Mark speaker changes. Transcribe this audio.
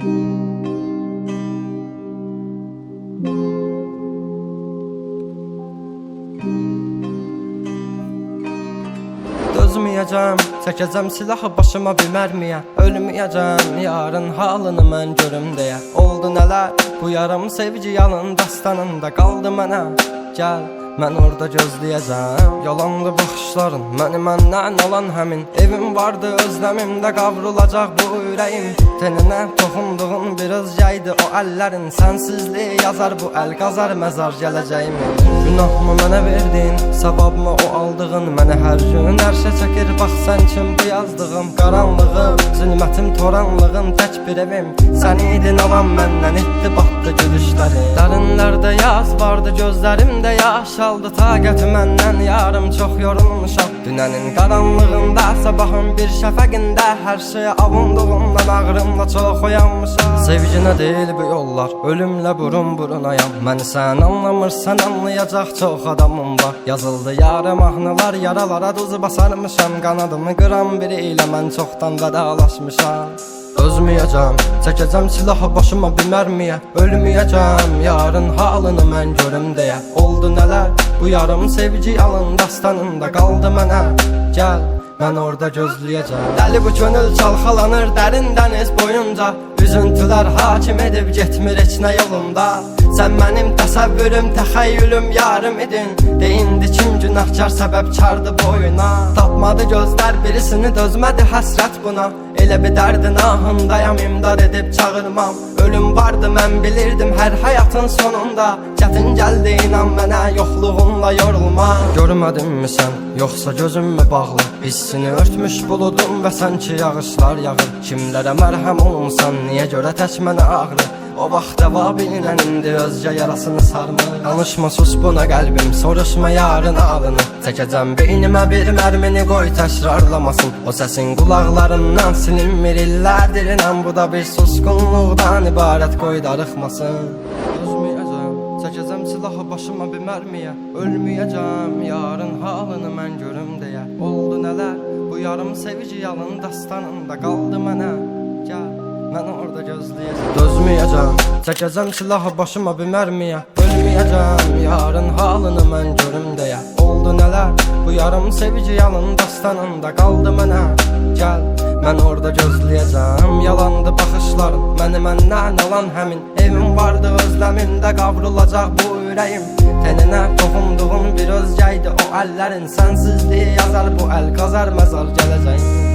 Speaker 1: Dözməyəcəm, çəkəcəm silahı başıma bir mərmiyə. Ölməyəcəm, yarın halını mən görüm deyə. Oldu nələr, bu yarım sevgi yalın dastanında qaldı mənə. Gəl, mən orada gözləyəcəm. Yalanlı baxışların, məni məndən alan həmin evim vardı özləmimdə qavrulacaq bu ürəyim. Teninə toxunduğun bir özgəydi o əllərin. Sənsizliyi yazar bu əl qazar məzar gələcəyimi. Günahımı mənə verdin, savabımı o aldığın. Mənə hər gün ərşə çəkir, bax sən kim bu yazdığım. Qaranlığım, zülmətim, toranlığım, tək bir evim. Sən idin alan məndən, etdi batdı gülüşləri. Dərinlərdə yaz vardı, gözlərimdə yaş aldı. Taqəti məndən yarım çox yorulmuşam. Dünənin qaranlığında, sabahın bir şəfəqində hər şeyə avunduğumdan ağrımla çox oyanmışam. Sevginə deyil bu yollar, ölümlə burun burunayam. Məni sən anlamırsan, anlayacaq çox adamım var. Yazıldı yarım mahnılar, yaralara duz basarmışam. Qanadımı qıran biri ilə mən çoxdan vedalaşmışam. Dözməyəcəm, çəkəcəm silahı başıma bir mərmiyə. Ölməyəcəm, yarın halını mən görüm deyə. Oldu nələr, bu yarım sevgi yalın dastanında qaldı mənə. Gəl, mən orada gözləyəcəm. Dəli bu könül çalxalanır dərin dəniz boyunca. Üzüntülər hakim edib getmir heç nə yolunda. Sən mənim təsəvvürüm, təxəyyülüm, yarım idin. Deyindi kim günahkar səbəbkardı boyuna. Tapmadı gözlər birisini, dözmədi həsrət buna. Elə bir dərdin ahındayam, imdad edib çağırmam. Ölüm vardı mən bilirdim hər həyatın sonunda. Çətin gəldi inan mənə, yoxluğunla yorulma. Görmədinmi sən, yoxsa gözüm mü bağlı? Hissini örtmüş buludum və sanki yağışlar yağır. Kimlərə mərhəm olunsan, niyə görə tək mənə ağrı? O vaxt dəva bilinən indi özgə yarasını sarmır. Danışma sus buna qəlbim, soruşma yarın ağlını. Çəkəcəm beynimə bir mərmini, qoy təkrarlamasın. O səsin qulaqlarından silinmir illərdir inan. Bu da bir susqunluqdan ibarət, qoy darıxmasın. Dözməyəcəm, çəkəcəm silahı başıma bir mərmiyə. Ölməyəcəm, yarın halını mən görüm deyə. Oldu nələr, bu yarım sevgi yalın dastanında qaldı mənə. Gəl, mən orada gözləyəcəm. Dözməyəcəm, çəkəcəm silahı başıma bir mərmiyə. Ölməyəcəm, yarın halını mən görüm deyə. Oldu nələr, bu yarım sevgi yalın dastanında qaldı mənə. Gəl, mən orada gözləyəcəm. Yalandı baxışların, məni məndən alan həmin evim vardı özləmimdə qavrulacaq bu ürəyim. Teninə toxunduğum bir özgəydi o əllərin. Sənsizliyi yazar bu əl qazar məzar gələcəyim.